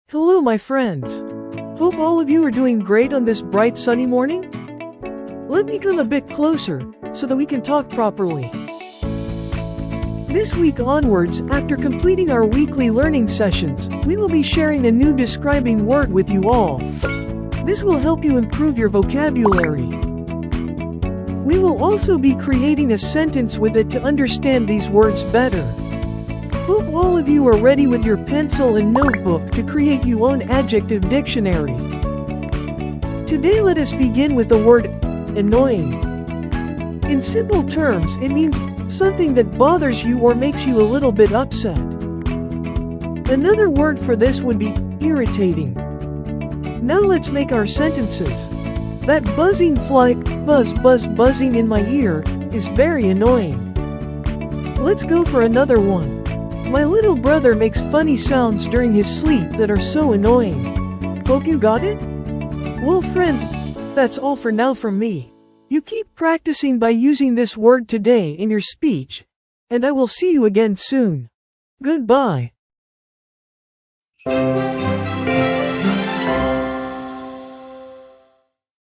Hello, my friends. Hope all of you are doing great on this bright sunny morning. Let me come a bit closer so that we can talk properly. This week onwards, after completing our weekly learning sessions, we will be sharing a new describing word with you all. This will help you improve your vocabulary. We will also be creating a sentence with it to understand these words better. Hope all of you are ready with your pencil and notebook to create your own adjective dictionary. Today let us begin with the word annoying. In simple terms, it means something that bothers you or makes you a little bit upset. Another word for this would be irritating. Now let's make our sentences. That buzzing fly, buzzing in my ear, is very annoying. Let's go for another one. My little brother makes funny sounds during his sleep that are so annoying. Hope you got it? Well, friends, that's all for now from me. You keep practicing by using this word today in your speech, and I will see you again soon. Goodbye.